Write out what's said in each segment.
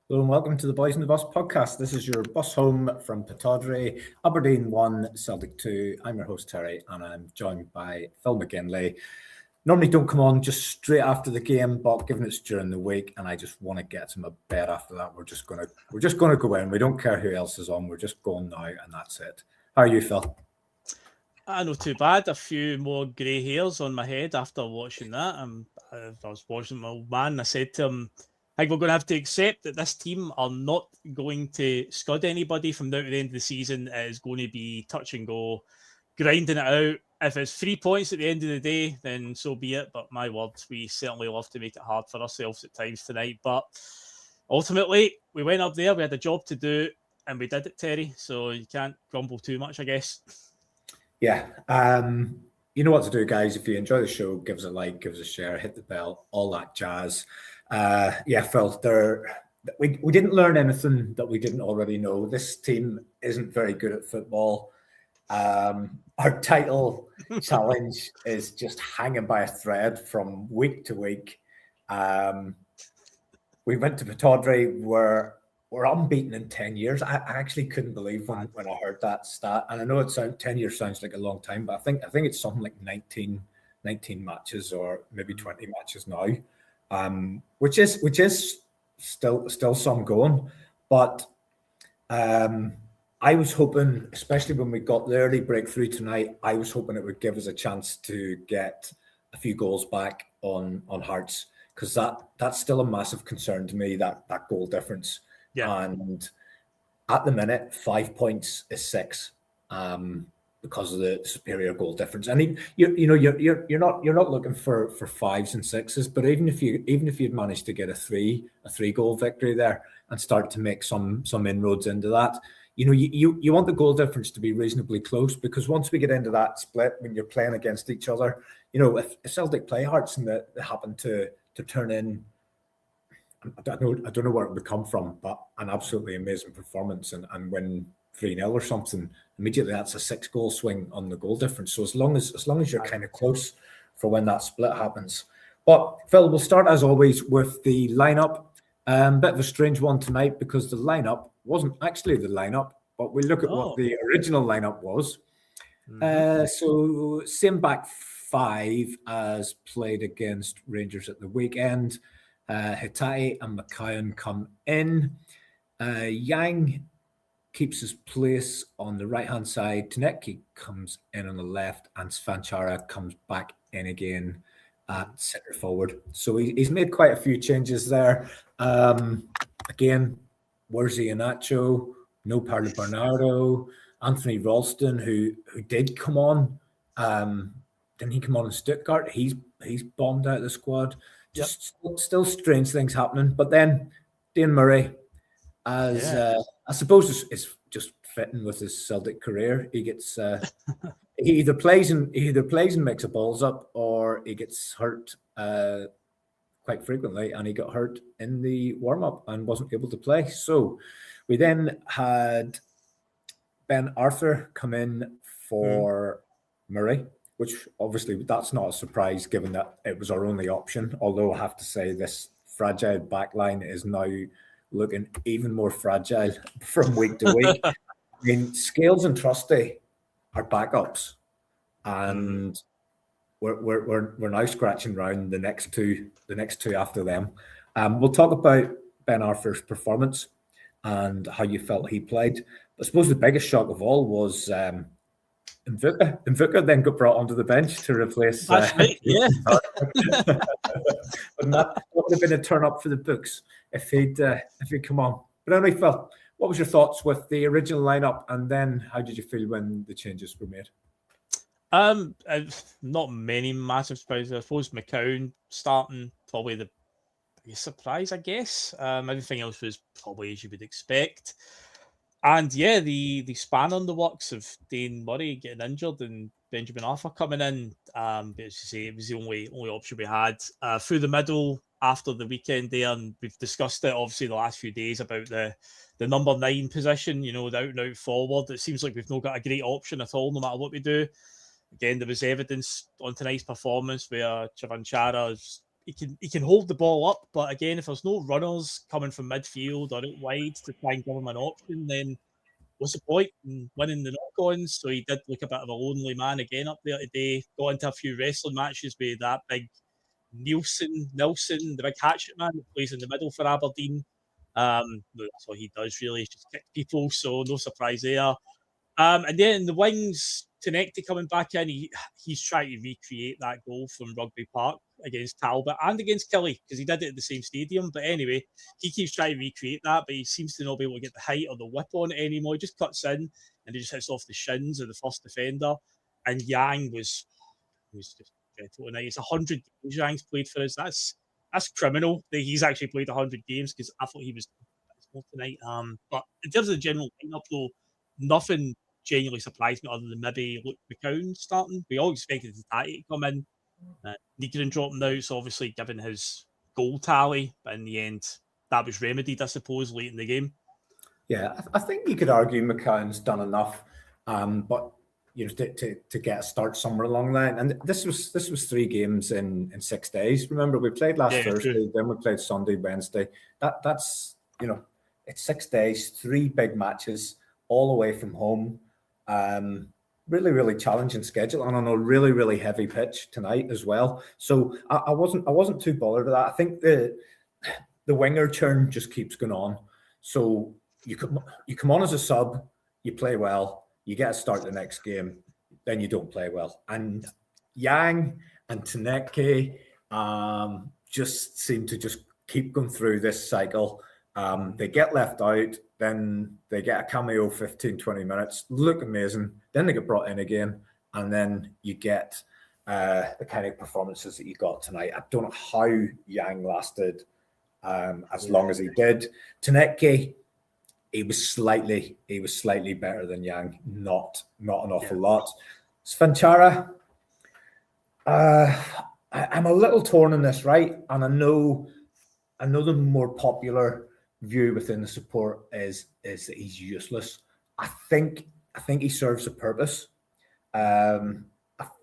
Hello and welcome to the Boys and the Bus podcast. This is your bus home from Pittodrie, Aberdeen 1, Celtic 2. I'm your host Terry and I'm joined by Phil McGinley. Normally don't come on just straight after the game, but given it's during the week and I just want to get to my bed after that, we're just gonna go in. We don't care who else is on, we're just going now and that's it. How are you, Phil? Not too bad. A few more grey hairs on my head after watching that. I was watching my old man. I said to him, I think we're going to have to accept that this team are not going to scud anybody from now to the end of the season. It is going to be touch and go, grinding it out. If it's 3 points at the end of the day, then so be it. But my word, we certainly love to make it hard for ourselves at times tonight. But ultimately, we went up there, we had a job to do, and we did it, Terry. So you can't grumble too much, I guess. Yeah. You know what to do, guys. If you enjoy the show, give us a like, give us a share, hit the bell, all that jazz. Phil, we didn't learn anything that we didn't already know. This team isn't very good at football. Our title challenge is just hanging by a thread from week to week. We went to Pittodrie, we're unbeaten in 10 years. I actually couldn't believe when I heard that stat. And I know 10 years sounds like a long time, but I think it's something like 19 matches or maybe 20 matches now. Which is still some going. But I was hoping, especially when we got the early breakthrough tonight, I was hoping it would give us a chance to get a few goals back on Hearts, because that's still a massive concern to me, that goal difference. Yeah. And at the minute, 5 points is 6, because of the superior goal difference. And you're not looking for 5s and 6s, but even if you'd managed to get a three goal victory there and start to make some inroads into that, you want the goal difference to be reasonably close, because once we get into that split, when you're playing against each other, if Celtic play Hearts and they happen to turn in, I don't know where it would come from, but an absolutely amazing performance and win 3-0 or something, immediately that's a 6-goal swing on the goal difference. So as long as you're kind of close for when that split happens. But Phil, we'll start as always with the lineup. Bit of a strange one tonight because the lineup wasn't actually the lineup, but we look at what the original lineup was. So same back 5 as played against Rangers at the weekend. Hitati and McKeown come in. Yang keeps his place on the right-hand side. Tierney comes in on the left, and Svanchara comes back in again at centre forward. So he's made quite a few changes there. Again, where's Iheanacho? No Paulo Bernardo. Anthony Ralston, who did come on. Didn't he come on in Stuttgart? He's bombed out of the squad. Just still strange things happening. But then Dane Murray, as I suppose is just fitting with his Celtic career. He gets he either plays and makes a balls up, or he gets hurt quite frequently, and he got hurt in the warm-up and wasn't able to play. So we then had Ben Arthur come in for Murray, which obviously that's not a surprise given that it was our only option. Although I have to say this fragile backline is now looking even more fragile from week to week. I mean, Scales and Trusty are backups, and we're now scratching around the next two after them. We'll talk about Ben Arthur's performance and how you felt he played. I suppose the biggest shock of all was Mvuka. Mvuka then got brought onto the bench to replace. That's right, yeah. But that would have been a turn up for the books if he'd come on. But anyway, Phil, what was your thoughts with the original lineup, and then how did you feel when the changes were made? Not many massive surprises. I suppose McKeown starting, probably the biggest surprise, I guess. Everything else was probably as you would expect. And yeah, the span on the works of Dane Murray getting injured and Benjamin Arthur coming in. But as you say, it was the only option we had through the middle after the weekend there, and we've discussed it obviously the last few days about the number 9 position. The out and out forward. It seems like we've not got a great option at all, no matter what we do. Again, there was evidence on tonight's performance where Svanchara he can hold the ball up, but again, if there's no runners coming from midfield or out wide to try and give him an option, then what's the point in winning the knock-ons? So he did look a bit of a lonely man again up there today. Got into a few wrestling matches with that big Nilsson, the big hatchet man that plays in the middle for Aberdeen. That's what he does really, just kick people, so no surprise there. And then the wings, Tierney coming back in, he's trying to recreate that goal from Rugby Park against Talbot and against Killie, because he did it at the same stadium. But anyway, he keeps trying to recreate that, but he seems to not be able to get the height or the whip on it anymore. He just cuts in and he just hits off the shins of the first defender. And Yang was just dreadful tonight. It's 100 games Yang's played for us. That's criminal that he's actually played 100 games, because I thought he was tonight. But in terms of the general lineup, though, nothing genuinely surprised me other than maybe Luke McCown starting. We all expected Tati to come in. Reegan dropping out, so obviously given his goal tally, but in the end, that was remedied, I suppose, late in the game. Yeah, I think you could argue McCown's done enough, but to get a start somewhere along the line. And this was 3 games in 6 days. Remember, we played last Thursday, true. Then we played Sunday, Wednesday. That's it's 6 days, 3 big matches, all away from home. Really, really challenging schedule, and on a really, really heavy pitch tonight as well. So I wasn't too bothered with that. I think the winger churn just keeps going on. So you come on as a sub, you play well, you get a start the next game, then you don't play well. And Yang and Tierney just seem to just keep going through this cycle. They get left out, then they get a cameo 15, 20 minutes, look amazing, then they get brought in again, and then you get the kind of performances that you got tonight. I don't know how Yang lasted as long as he did. Tierney, he was slightly better than Yang, not an awful lot. Svanchara, I'm a little torn on this, right? And I know the more popular view within the support is that he's useless. I think he serves a purpose. I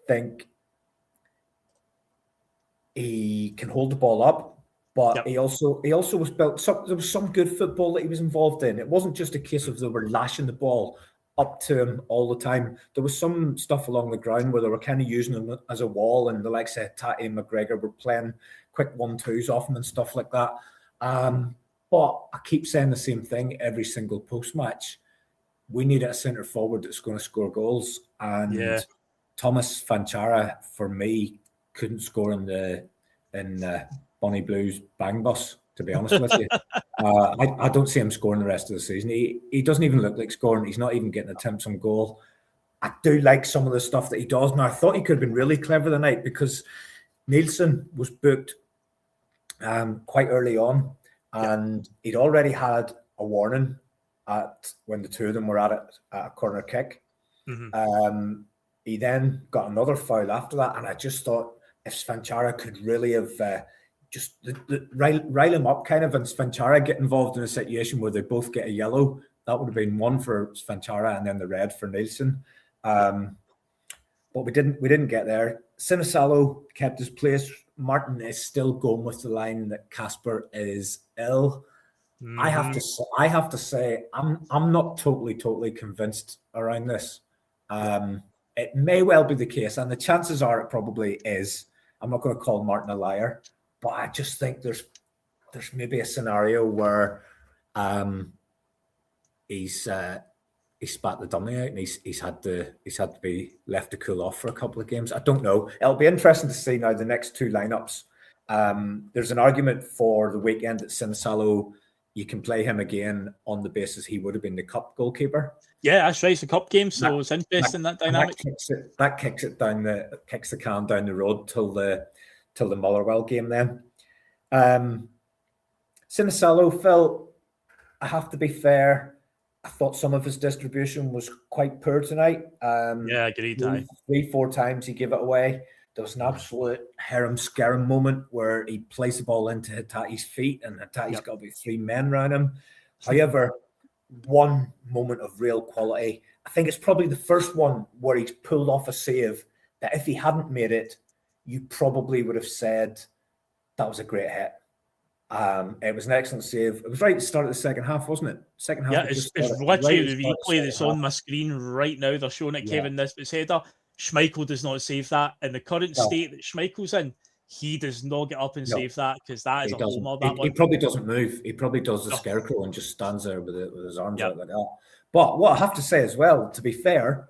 think he can hold the ball up, but he also was built. There was some good football that he was involved in. It wasn't just a case of they were lashing the ball up to him all the time. There was some stuff along the ground where they were kind of using him as a wall, and the likes of Tati and McGregor were playing quick 1-2s off him and stuff like that. But I keep saying the same thing every single post-match. We need a centre forward that's going to score goals. And Thomas Svanchara, for me, couldn't score in Bonnie Blues Bang Bus, to be honest with you. I don't see him scoring the rest of the season. He doesn't even look like scoring. He's not even getting attempts on goal. I do like some of the stuff that he does. Now, I thought he could have been really clever tonight, because Nielsen was booked quite early on. And he'd already had a warning when the two of them were at a corner kick. Mm-hmm. He then got another foul after that, and I just thought if Svanchara could really have just rile him up kind of, and Svanchara get involved in a situation where they both get a yellow, that would have been one for Svanchara and then the red for Nielsen. But we didn't get there. Sinisalo kept his place. Martin is still going with the line that Casper is ill. Mm-hmm. I have to say I'm not totally convinced around this. It may well be the case, and the chances are it probably is. I'm not going to call Martin a liar, but I just think there's maybe a scenario where he's spat the dummy out, and he's had to be left to cool off for a couple of games. I don't know. It'll be interesting to see now the next 2 lineups. There's an argument for the weekend that Sinisalo, you can play him again on the basis he would have been the cup goalkeeper. Yeah, that's right. It's a cup game, so it's interesting that dynamic. That kicks the can down the road till the Motherwell game. Then Sinisalo, Phil, I have to be fair. I thought some of his distribution was quite poor tonight. Agreed. 3-4 times he gave it away. There was an absolute harem-scarum moment where he placed the ball into Hitati's feet, and Hitati's got about 3 men around him. However, one moment of real quality, I think it's probably the first one where he's pulled off a save that if he hadn't made it, you probably would have said That was a great hit. It was an excellent save. It was right at the start of the second half, wasn't it? Second half. Yeah, it's literally the replay that's on my screen right now. They're showing it. Kevin Nisbet's header. Schmeichel does not save that. In the current state that Schmeichel's in, he does not get up and save that, because that is a homer. He probably doesn't move. He probably does the scarecrow and just stands there with his arms out like that. But what I have to say as well, to be fair,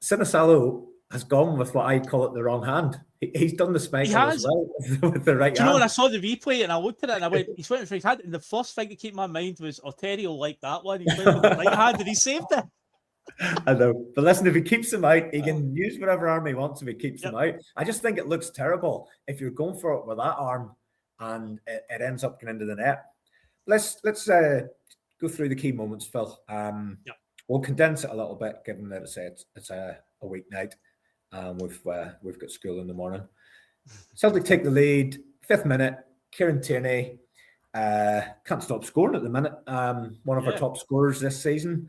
Sinisalo has gone with what I call it the wrong hand. He's done the Schmeichel as well with the right hand. Do you know, when I saw the replay and I looked at it and I went, he's went for his hand, and the first thing that came to my mind was, Tierney will like that one. He's went with the right hand and he saved it. I know, but listen, if he keeps them out, he can use whatever arm he wants if he keeps them out. I just think it looks terrible if you're going for it with that arm and it ends up getting into the net. Let's go through the key moments, Phil. We'll condense it a little bit, given that it's a weeknight. We've got school in the morning. Celtic take the lead, 5th minute. Kieran Tierney can't stop scoring at the minute. One of our top scorers this season,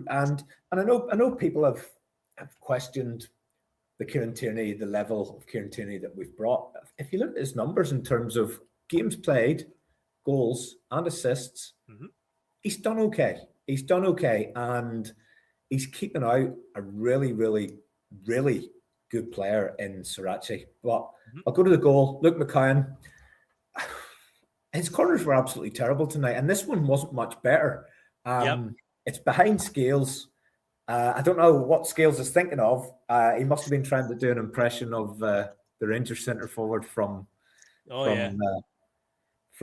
and I know people have questioned the level of Kieran Tierney that we've brought. If you look at his numbers in terms of games played, goals, and assists, he's done okay. He's done okay, and he's keeping out a really, really, really good player in Sriracha. But I'll go to the goal. Luke McCowan. His corners were absolutely terrible tonight, and this one wasn't much better. It's behind Scales. I don't know what Scales is thinking of. He must have been trying to do an impression of the Rangers centre forward from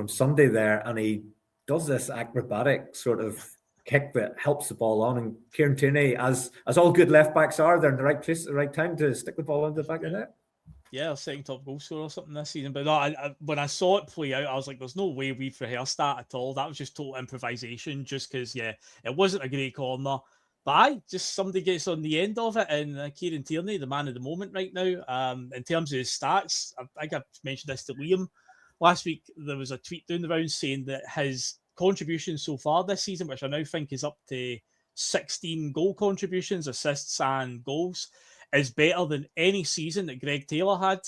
Sunday there, and he does this acrobatic sort of kick that helps the ball on. And Kieran Tierney, as all good left backs are, they're in the right place at the right time to stick the ball into the back of the net. Yeah, second top goal scorer or something this season. But no, when I saw it play out, I was like, there's no way we've rehearsed that at all. That was just total improvisation, just because, it wasn't a great corner. But just somebody gets on the end of it, and Kieran Tierney, the man of the moment right now. In terms of his stats, I think I mentioned this to Liam last week. There was a tweet down the round saying that his contribution so far this season, which I now think is up to 16 goal contributions, assists and goals, is better than any season that Greg Taylor had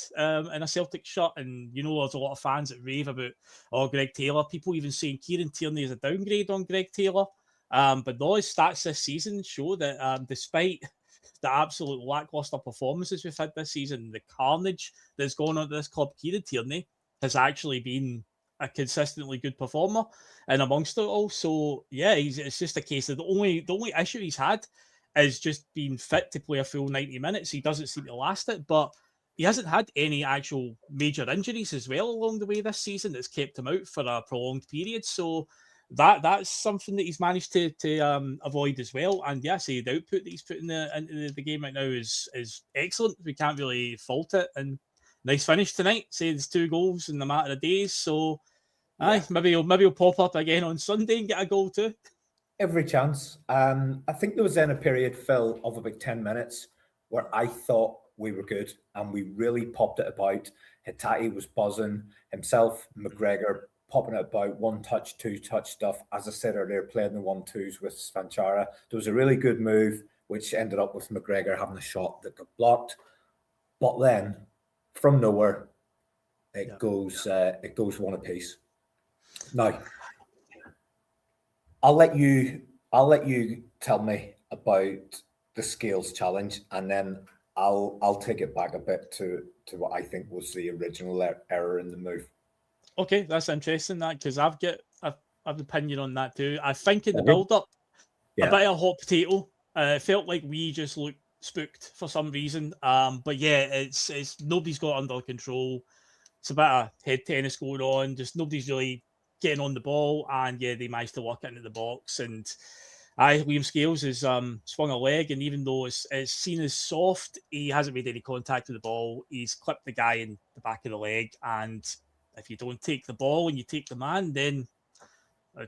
in a Celtic shirt. And, there's a lot of fans that rave about, Greg Taylor. People even saying Kieran Tierney is a downgrade on Greg Taylor. But no, his stats this season show that despite the absolute lackluster performances we've had this season, the carnage that's going on at this club, Kieran Tierney has actually been a consistently good performer and amongst it all. So it's just a case of the only issue he's had is just being fit to play a full 90 minutes. He doesn't seem to last it, but he hasn't had any actual major injuries as well along the way this season that's kept him out for a prolonged period. So that's something that he's managed to avoid as well. And the output that he's putting into the game right now is excellent. We can't really fault it. And nice finish tonight. Says 2 goals in a matter of days. So maybe he'll pop up again on Sunday and get a goal too. Every chance. I think there was then a period, Phil, of about 10 minutes where I thought we were good and we really popped it about. Hitati was buzzing, himself, McGregor popping it about, 1-touch, 2-touch stuff. As I said earlier, playing the 1-2s with Svanchara. There was a really good move, which ended up with McGregor having a shot that got blocked. But then, from nowhere, it goes one apiece. Now, I'll let you tell me about the Scales challenge, and then I'll take it back a bit to what I think was the original error in the move. Okay, that's interesting, that, because I've an opinion on that too. I think in the build-up, a bit of a hot potato. It felt like we just looked spooked for some reason. But it's nobody's got under control. It's a bit of head tennis going on. Just nobody's really getting on the ball, and they managed to work it into the box. And Liam Scales has swung a leg, and even though it's seen as soft, he hasn't made any contact with the ball. He's clipped the guy in the back of the leg, and if you don't take the ball and you take the man, then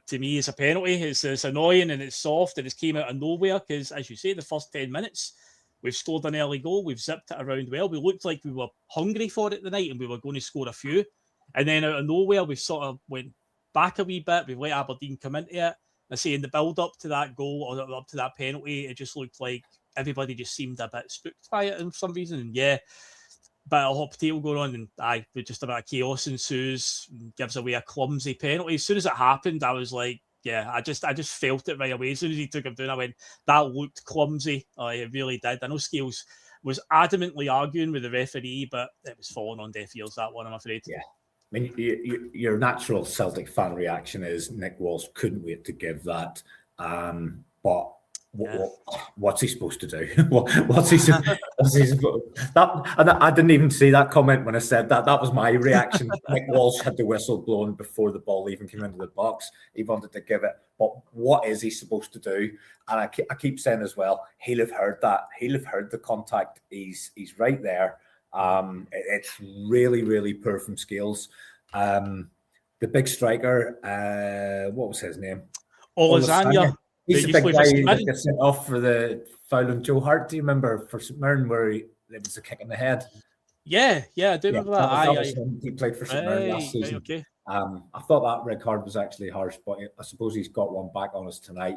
to me it's a penalty. It's annoying and it's soft and it's came out of nowhere because, as you say, the first 10 minutes we've scored an early goal, we've zipped it around well, we looked like we were hungry for it tonight and we were going to score a few, and then out of nowhere we sort of went back a wee bit. We've let Aberdeen come into it. I say in the build up to that goal or up to that penalty, it just looked like everybody just seemed a bit spooked by it for some reason. And bit of hot potato going on, and just a bit of chaos ensues, gives away a clumsy penalty. As soon as it happened, I was like, yeah, I just felt it right away. As soon as he took him down, I went, that looked clumsy. It really did. I know Scales was adamantly arguing with the referee, but it was falling on deaf ears, that one, I'm afraid. Yeah. I mean, your natural Celtic fan reaction is Nick Walsh couldn't wait to give that. But what's he supposed to do? what's he supposed that? And I didn't even see that comment when I said that. That was my reaction. Nick Walsh had the whistle blown before the ball even came into the box. He wanted to give it. But what is he supposed to do? And I keep saying as well, he'll have heard that. He'll have heard the contact. He's right there. It's really, really poor from Scales. The big striker, what was his name? Olasanya. He's the big guy that gets sent off for the foul on Joe Hart. Do you remember for St Mirren where it was a kick in the head? Yeah, I do remember that. He played for St Mirren last season. Okay. I thought that red card was actually harsh, but I suppose he's got one back on us tonight.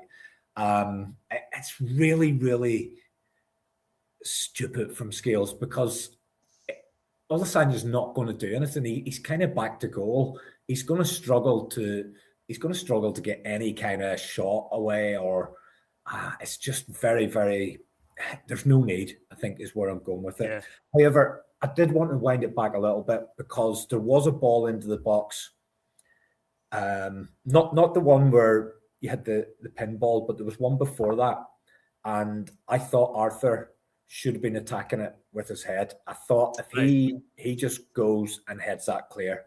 It's really, really stupid from Scales because Olasanya's not going to do anything. He's kind of back to goal. He's going to struggle to get any kind of shot away, or it's just very, very. There's no need, I think, is where I'm going with it. Yeah. However, I did want to wind it back a little bit because there was a ball into the box. Not the one where you had the pinball, but there was one before that, and I thought Arthur should have been attacking it with his head. I thought if he just goes and heads that clear,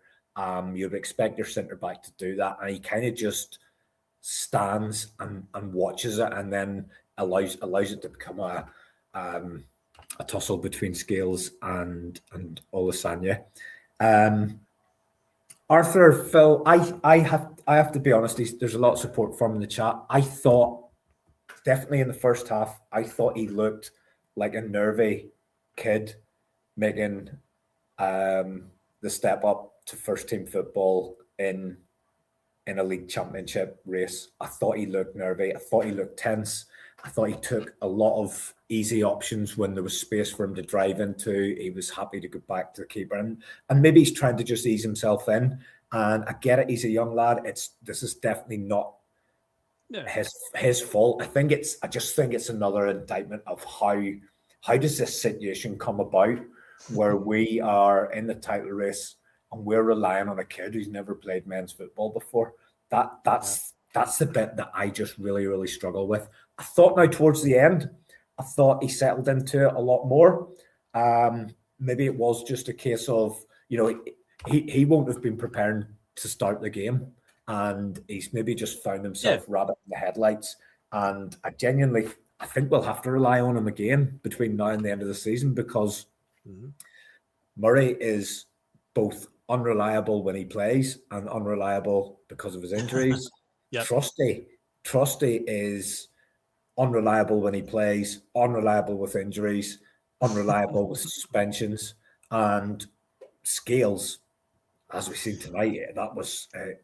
you'd expect your centre back to do that, and he kind of just stands and watches it, and then allows it to become a tussle between Scales and Olasanya. Arthur, Phil, I have to be honest. There's a lot of support from in the chat. I thought definitely in the first half, I thought he looked like a nervy kid making the step up to first team football in a league championship race. I thought he looked nervy. I thought he looked tense. I thought he took a lot of easy options when there was space for him to drive into. He was happy to go back to the keeper, and maybe he's trying to just ease himself in. And I get it, he's a young lad. This is definitely not his fault. I just think it's another indictment of how does this situation come about where we are in the title race and we're relying on a kid who's never played men's football before. That's the bit that I just really, really struggle with. I thought now towards the end, I thought he settled into it a lot more. Maybe it was just a case of, he won't have been preparing to start the game, and he's maybe just found himself rabbit in the headlights. And I think we'll have to rely on him again between now and the end of the season, because Murray is both unreliable when he plays and unreliable because of his injuries. Trusty is unreliable when he plays, unreliable with injuries, unreliable with suspensions, and Scales, as we've seen tonight, it was a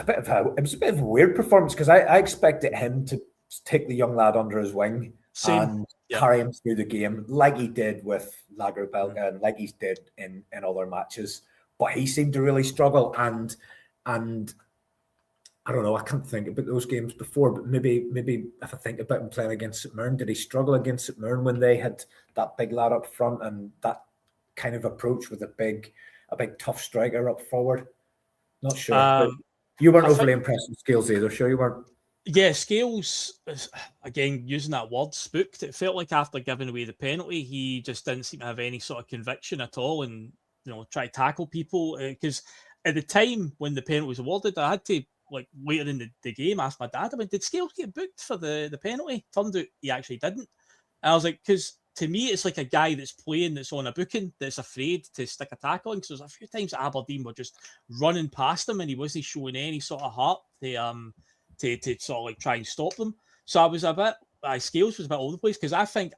bit of a weird performance, because I expected him to take the young lad under his wing and carry him through the game like he did with Lagerbelga and like he did in other matches. But he seemed to really struggle, and I don't know, I can't think about those games before, but maybe if I think about him playing against St Mirren, did he struggle against St Mirren when they had that big lad up front and that kind of approach with a big tough striker up forward? Not sure. But you weren't overly impressed with Scales either, sure you weren't? Yeah, Scales, again, using that word, spooked. It felt like after giving away the penalty, he just didn't seem to have any sort of conviction at all, and try to tackle people. Because at the time when the penalty was awarded, I had to, later in the game, ask my dad, did Scales get booked for the penalty? Turned out he actually didn't. And I was like, because to me, it's like a guy that's playing, that's on a booking, that's afraid to stick a tackle in. Because there's a few times that Aberdeen were just running past him and he wasn't showing any sort of heart to sort of try and stop them. So I was a bit, Scales was a bit all over the place, because I think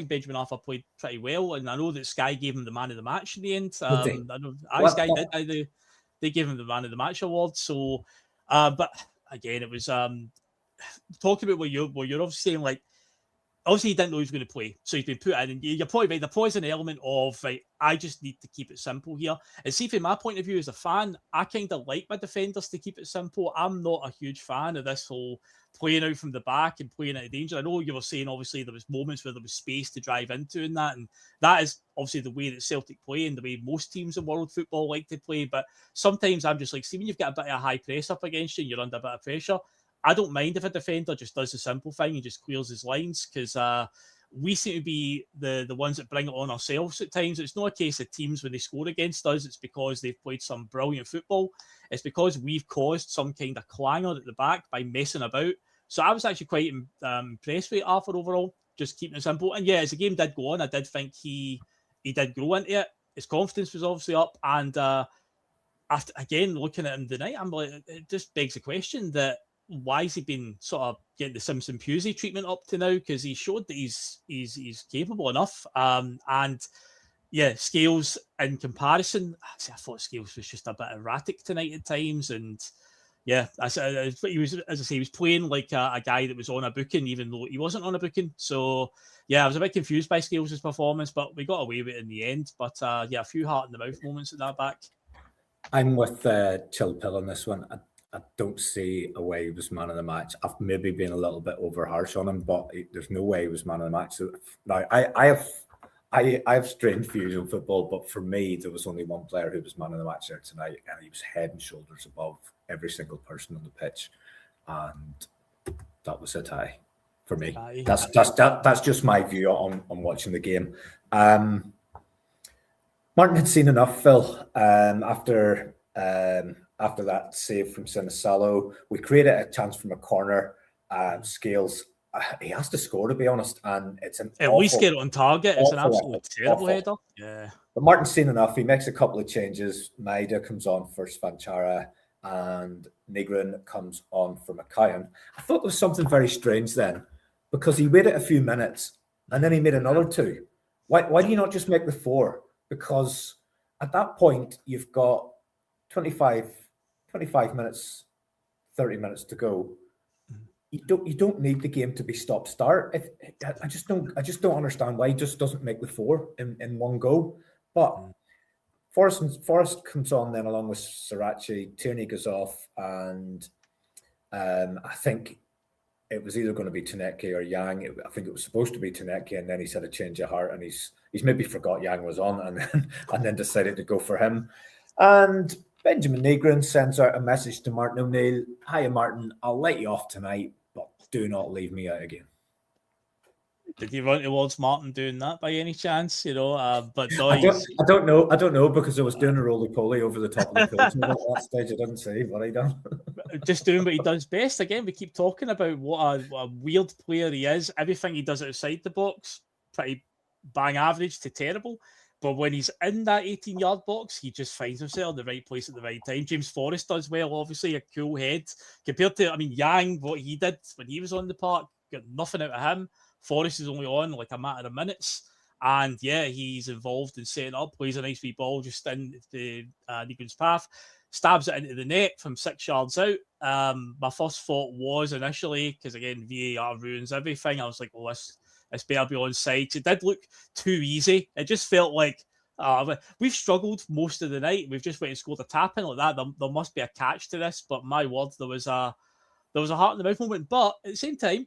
Benjamin Arthur played pretty well, and I know that Sky gave him the man of the match in the end. I know Sky did. They gave him the man of the match award. So, but again, it was talking about what you're obviously saying, obviously he didn't know he was going to play, so he's been put in. And you're probably right. There probably is an element of, right, I just need to keep it simple here. And see, from my point of view as a fan, I kind of like my defenders to keep it simple. I'm not a huge fan of this whole playing out from the back and playing out of danger. I know you were saying, obviously, there was moments where there was space to drive into and that is obviously the way that Celtic play and the way most teams in world football like to play. But sometimes I'm just like, see, when you've got a bit of a high press up against you and you're under a bit of pressure, I don't mind if a defender just does the simple thing and just clears his lines, because we seem to be the ones that bring it on ourselves at times. It's not a case of teams when they score against us, it's because they've played some brilliant football. It's because we've caused some kind of clangor at the back by messing about. So I was actually quite impressed with Arthur overall, just keeping it simple. And yeah, as the game did go on, I did think he did grow into it. His confidence was obviously up. And after, again, looking at him tonight, I'm like, it just begs the question that why has he been sort of getting the Simpson Pusey treatment up to now? Because he showed that he's capable enough. And yeah, Scales in comparison, I thought Scales was just a bit erratic tonight at times. And yeah, he was, as I say, he was playing like a guy that was on a booking, even though he wasn't on a booking. So yeah, I was a bit confused by Scales' performance, but we got away with it in the end. But yeah, a few heart in the mouth moments at that back. I'm with Chill Pill on this one. I don't see a way he was man of the match. I've maybe been a little bit over harsh on him, but there's no way he was man of the match. So now I have strange views on football, but for me, there was only one player who was man of the match there tonight, and he was head and shoulders above every single person on the pitch, and that was it. For me, that's just my view on watching the game. Martin had seen enough, Phil, after that save from Sinisalo. We created a chance from a corner. Scales, he has to score, to be honest, and it's an at least get it on target. It's an absolutely terrible header. Yeah. But Martin's seen enough. He makes a couple of changes. Maida comes on for Svanchara, and Negrin comes on for McKayan. I thought there was something very strange then, because he waited a few minutes and then he made another two. Why do you not just make the four? Because at that point, you've got 25 minutes, 30 minutes to go. You don't need the game to be stop-start. I just don't understand why he just doesn't make the four in one go. But Forrest comes on then along with Sriracha. Tierney goes off, and I think it was either going to be Taneke or Yang. I think it was supposed to be Taneke, and then he's had a change of heart, and he's maybe forgot Yang was on, and then decided to go for him. And Benjamin Negrin sends out a message to Martin O'Neill. Hiya, Martin. I'll let you off tonight, but do not leave me out again. Did you run towards Martin doing that by any chance? But no, I don't know because I was doing a roly-poly over the top of the coach. At that stage, I didn't see what I done. Just doing what he does best. Again, we keep talking about what a weird player he is. Everything he does outside the box, pretty bang average to terrible. But when he's in that 18-yard box, he just finds himself in the right place at the right time. James Forrest does well, obviously, a cool head. Compared to, Yang, what he did when he was on the park, got nothing out of him. Forrest is only on like a matter of minutes. And yeah, he's involved in setting up, plays a nice wee ball just in the Negrin's path, stabs it into the net from 6 yards out. My first thought was initially, because again, VAR ruins everything. I was like, this better be onside. It did look too easy. It just felt like we've struggled most of the night. We've just went and scored a tap in like that. There must be a catch to this. But my word, there was a heart in the mouth moment. But at the same time,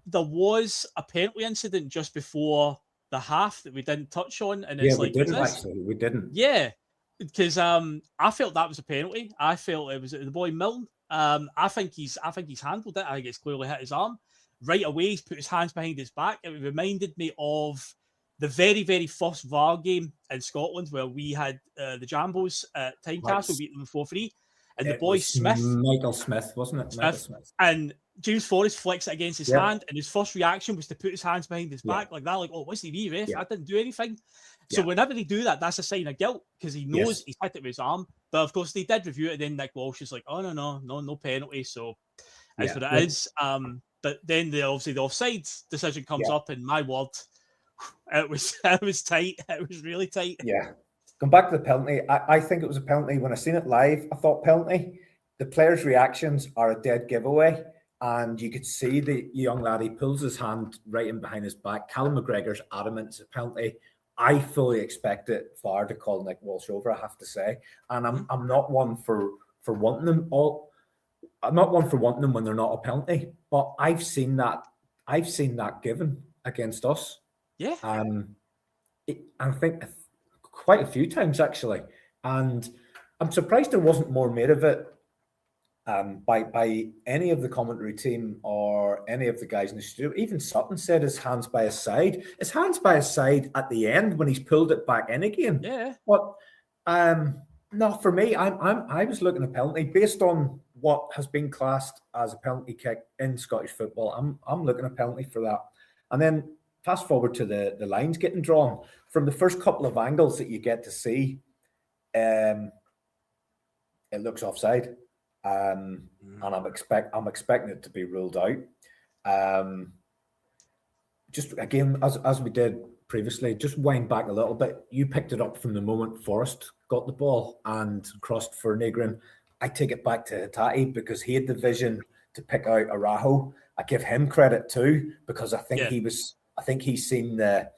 there was a penalty incident just before the half that we didn't touch on, and it's we didn't. Yeah, because I felt that was a penalty. I felt it was the boy Milne. I think he's handled it. I think it's clearly hit his arm. Right away, he's put his hands behind his back. It reminded me of the very, very first VAR game in Scotland where we had the Jambos at Tynecastle, beat them 4-3. And the boy Smith. Michael Smith, wasn't it? Michael Smith. And James Forrest flicks it against his hand, and his first reaction was to put his hands behind his back like that, like, oh, what's the wee ref? I didn't do anything. So whenever they do that, that's a sign of guilt because he knows he's hit it with his arm. But of course, they did review it, and then Nick Walsh is like, oh, no penalty. So that's what it is. But then the offside decision comes up, and my word, it was tight. It was really tight. Yeah. Come back to the penalty. I think it was a penalty. When I seen it live, I thought penalty. The players' reactions are a dead giveaway. and you could see the young lad, he pulls his hand right in behind his back. Callum McGregor's adamant it's a penalty. I fully expected VAR to call Nick Walsh over, I have to say. And I'm not one for wanting them all. I'm not one for wanting them when they're not a penalty, but I've seen that given against us. Yeah. I think quite a few times actually. And I'm surprised there wasn't more made of it by any of the commentary team or any of the guys in the studio. Even Sutton said his hands by his side. His hands by his side at the end when he's pulled it back in again. Yeah. But no, for me, I was looking at penalty based on what has been classed as a penalty kick in Scottish football. I'm looking at penalty for that. And then fast forward to the lines getting drawn from the first couple of angles that you get to see. It looks offside. And I'm expecting it to be ruled out. Just again, as we did previously, just wind back a little bit. You picked it up from the moment Forrest got the ball and crossed for Negrin. I take it back to Hatate because he had the vision to pick out Araujo. I give him credit too because I think he's seen the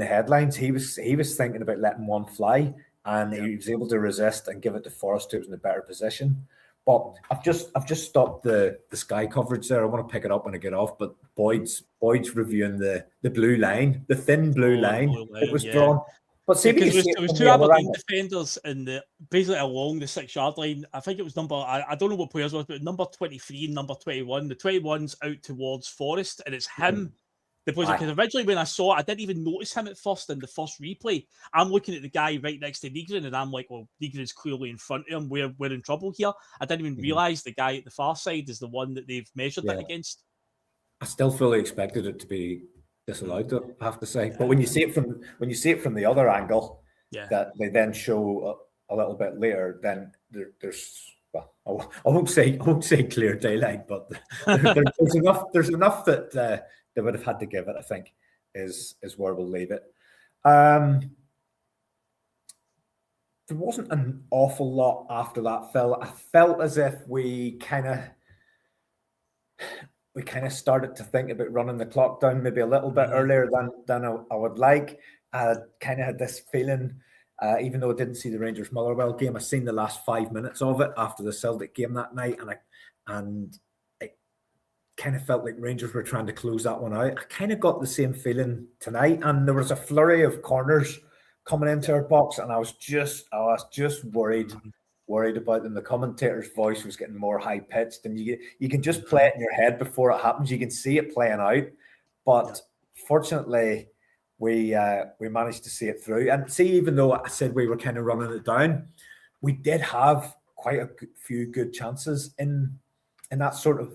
headlines. He was thinking about letting one fly, and he was able to resist and give it to Forrest, who was in a better position. But I've just stopped the Sky coverage there. I want to pick it up when I get off. But Boyd's reviewing the blue line, the thin blue line that was drawn. But see, there was two Aberdeen defenders basically along the 6-yard line. I think it was I don't know what players was, but number 23 and number 21. The 21's out towards Forrest, and it's him. Because originally when I saw it, I didn't even notice him at first in the first replay. I'm looking at the guy right next to Reegan, and I'm like, well, Reegan's clearly in front of him. We're in trouble here. I didn't even realise the guy at the far side is the one that they've measured it against. I still fully expected it to be disallowed, I have to say. But when you see it from the other angle, that they then show a little bit later, then there's well, I won't say clear daylight, but there's enough that they would have had to give it, I think, is where we'll leave it. There wasn't an awful lot after that, Phil. I felt as if we kind of started to think about running the clock down maybe a little bit earlier than I would like. I kind of had this feeling, even though I didn't see the Rangers Motherwell game, I seen the last 5 minutes of it after the Celtic game that night, and it kind of felt like Rangers were trying to close that one out. I kind of got the same feeling tonight, and there was a flurry of corners coming into our box, and I was just worried about them. The commentator's voice was getting more high pitched, and you can just play it in your head before it happens. You can see it playing out, but fortunately, we managed to see it through. And see, even though I said we were kind of running it down, we did have quite a few good chances in that sort of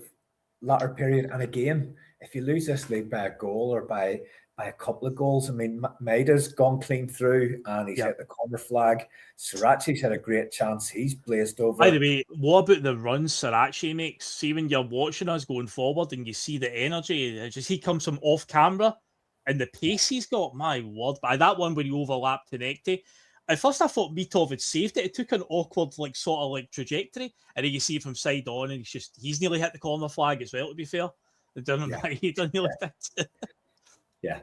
latter period. And again, if you lose this league by a goal or by a couple of goals, I mean, Maida's gone clean through and he's hit the corner flag. Sirachi's had a great chance. He's blazed over. By the way, what about the runs Sirachi makes? See, when you're watching us going forward and you see the energy, he comes from off camera and the pace he's got, my word. By that one when he overlapped Tenekte, at first I thought Mitov had saved it. It took an awkward sort of trajectory, and then you see from side on, and he's nearly hit the corner flag as well, to be fair. He done nearly fit. Yeah.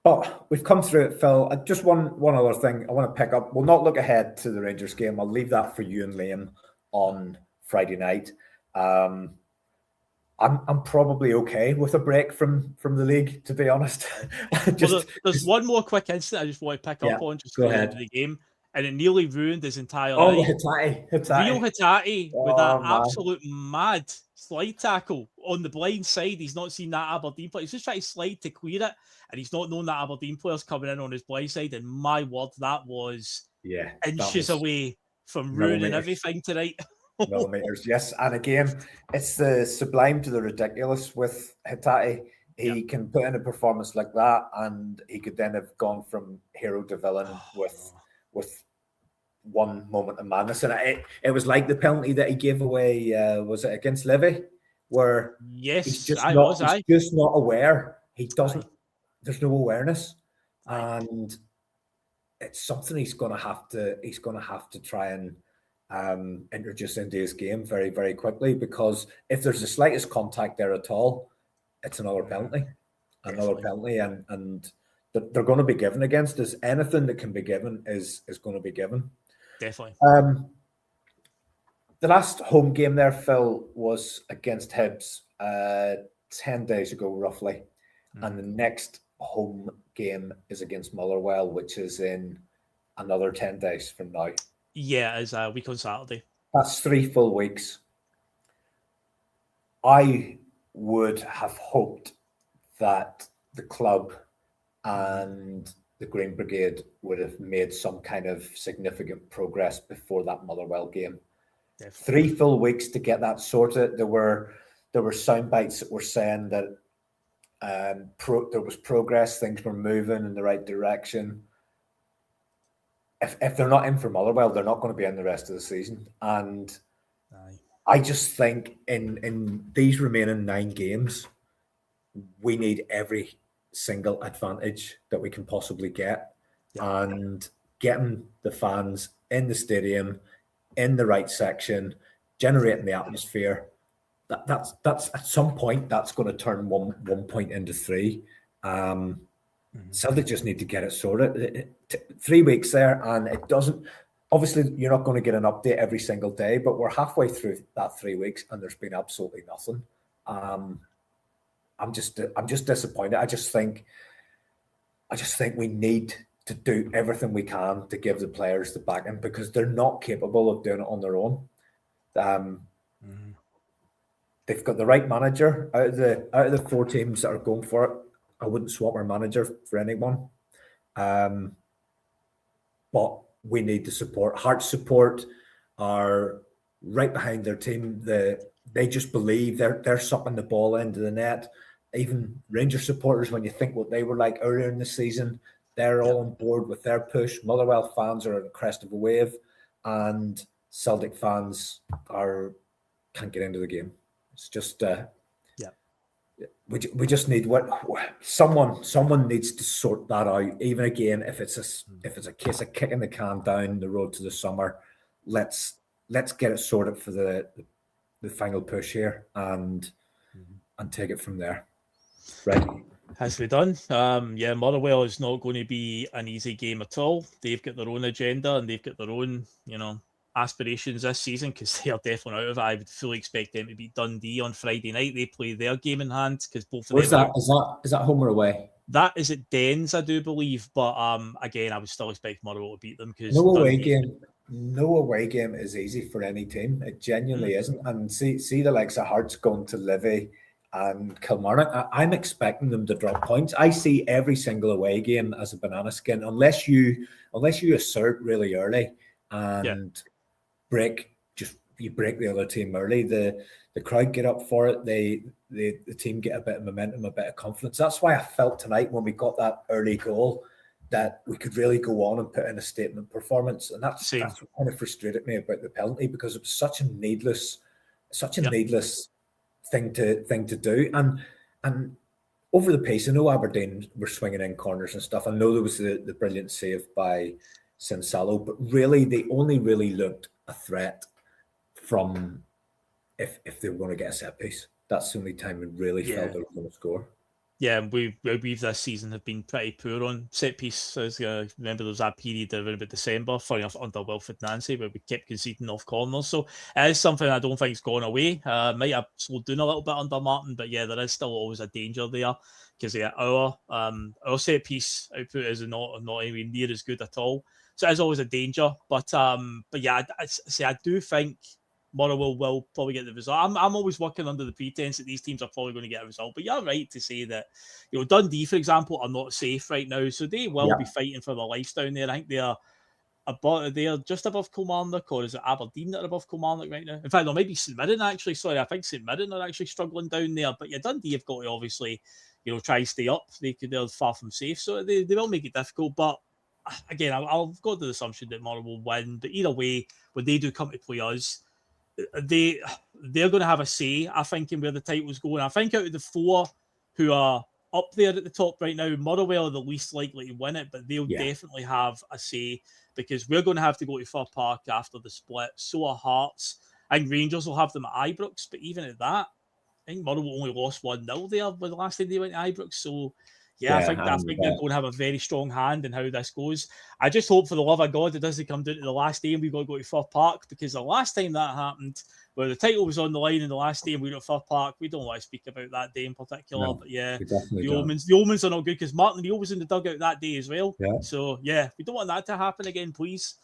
But we've come through it, Phil. Just one other thing I want to pick up. We'll not look ahead to the Rangers game. I'll leave that for you and Liam on Friday night. I'm probably okay with a break from the league, to be honest. There's one more quick incident I just want to pick up on just go ahead of the game, and it nearly ruined his entire night. Hatate. Real Hatate with that absolute mad slide tackle on the blind side. He's not seen that Aberdeen player. He's just trying to slide to clear it, and he's not known that Aberdeen player's coming in on his blind side. And my word, that was inches away from ruining everything tonight. Millimeters, yes. And again, it's the sublime to the ridiculous with Hatate. He can put in a performance like that, and he could then have gone from hero to villain with one moment of madness. And it was like the penalty that he gave away, was it against Levy? Where he's just not aware. He doesn't, there's no awareness. And it's something he's gonna have to try and introduced into his game very, very quickly, because if there's the slightest contact there at all, it's another penalty. Another penalty, and they're going to be given against us. Anything that can be given is going to be given. Definitely. The last home game there, Phil, was against Hibs 10 days ago, roughly. And the next home game is against Motherwell, which is in another 10 days from now. Yeah, it's a week on Saturday. That's 3 full weeks. I would have hoped that the club and the Green Brigade would have made some kind of significant progress before that Motherwell game. Definitely. 3 full weeks to get that sorted. There were sound bites that were saying that there was progress, things were moving in the right direction. If they're not in for Motherwell, they're not going to be in the rest of the season. And I just think in these remaining 9 games, we need every single advantage that we can possibly get. And getting the fans in the stadium, in the right section, generating the atmosphere, that's at some point that's going to turn one point into 3. Celtic just need to get it sorted. 3 weeks there, and it doesn't. Obviously, you're not going to get an update every single day, but we're halfway through that 3 weeks, and there's been absolutely nothing. I'm just disappointed. I just think we need to do everything we can to give the players the backing, because they're not capable of doing it on their own. They've got the right manager. Out of the 4 teams that are going for it, I wouldn't swap our manager for anyone. But we need the support. Hearts support are right behind their team. They just believe they're sucking the ball into the net. Even Rangers supporters, when you think what they were like earlier in the season, they're all on board with their push. Motherwell fans are on the crest of a wave, and Celtic fans can't get into the game. It's just we just need someone needs to sort that out. Even again, if it's a case of kicking the can down the road to the summer, let's get it sorted for the final push here and take it from there. Right. Has to be done. Motherwell is not going to be an easy game at all. They've got their own agenda and they've got their own, aspirations this season, because they are definitely out of it. I would fully expect them to beat Dundee on Friday night. They play their game in hand, because both of them. Is that home or away? That is at Dens, I do believe. But again, I would still expect Motherwell to beat them, because no away game is easy for any team. It genuinely isn't. And see the likes of Hearts going to Livy and Kilmarnock. I'm expecting them to drop points. I see every single away game as a banana skin, unless you assert really early and you break the other team early. The crowd get up for it. The team get a bit of momentum, a bit of confidence. That's why I felt tonight when we got that early goal that we could really go on and put in a statement performance. And that's what kind of frustrated me about the penalty, because it was such a needless thing to do. And over the pace, I know Aberdeen were swinging in corners and stuff. I know there was the brilliant save by Sinisalo, but really they only really looked a threat from if they were going to get a set piece. That's the only time we really felt they were going to score. Yeah, we this season have been pretty poor on set pieces. Remember there was that period around about December, funny enough, under Wilfred Nancy, where we kept conceding off corners. So it is something I don't think is gone away. Might have slowed down a little bit under Martin, but yeah, there is still always a danger there, because our set piece output is not anywhere near as good at all. So it's always a danger. But yeah, I do think Motherwell will probably get the result. I'm always working under the pretense that these teams are probably going to get a result. But you're right to say that, Dundee, for example, are not safe right now. So they will be fighting for their lives down there. I think they're just above Kilmarnock, or is it Aberdeen that are above Kilmarnock right now? In fact, there might be St Mirren, actually. Sorry, I think St Mirren are actually struggling down there. But yeah, Dundee have got to obviously, try and stay up. They're far from safe. So they will make it difficult. But again, I'll go to the assumption that Motherwell will win. But either way, when they do come to play us, they're going to have a say, I think, in where the title's going. I think out of the 4 who are up there at the top right now. Motherwell are the least likely to win it, but they'll definitely have a say because we're going to have to go to Fir Park after the split. So are Hearts. I think Rangers will have them at Ibrox, but even at that, I think Motherwell only lost 1-0 there with the last time they went to Ibrox. So, I think they're going to have a very strong hand in how this goes. I just hope for the love of God it doesn't come down to the last day and we've got to go to Fir Park, because the last time that happened, where the title was on the line in the last day and we were at Fir Park, we don't want to speak about that day in particular. No, but the omens are not good, because Martin O'Neill was in the dugout that day as well. Yeah. So, we don't want that to happen again, please.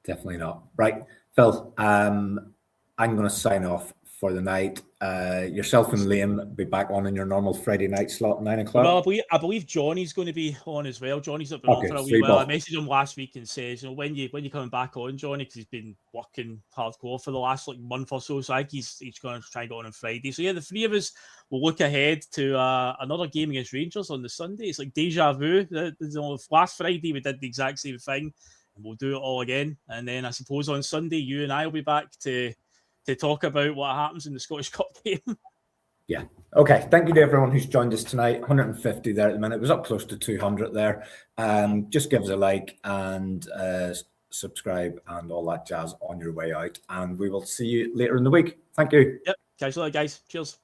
Definitely not. Right, Phil, I'm going to sign off for the night. Yourself and Liam be back on in your normal Friday night slot, 9 o'clock. Well, I believe Johnny's going to be on as well. Johnny's not been on for a wee while. I messaged him last week and says, when you coming back on, Johnny, because he's been working hardcore for the last month or so. So I think he's going to try and get on Friday. So the three of us will look ahead to another game against Rangers on the Sunday. It's like deja vu. Last Friday we did the exact same thing, and we'll do it all again. And then I suppose on Sunday you and I will be back to talk about what happens in the Scottish Cup game. Yeah. Okay. Thank you to everyone who's joined us tonight. 150 there at the minute. It was up close to 200 there. Just give us a like and subscribe and all that jazz on your way out. And we will see you later in the week. Thank you. Yep. Catch you later, guys. Cheers.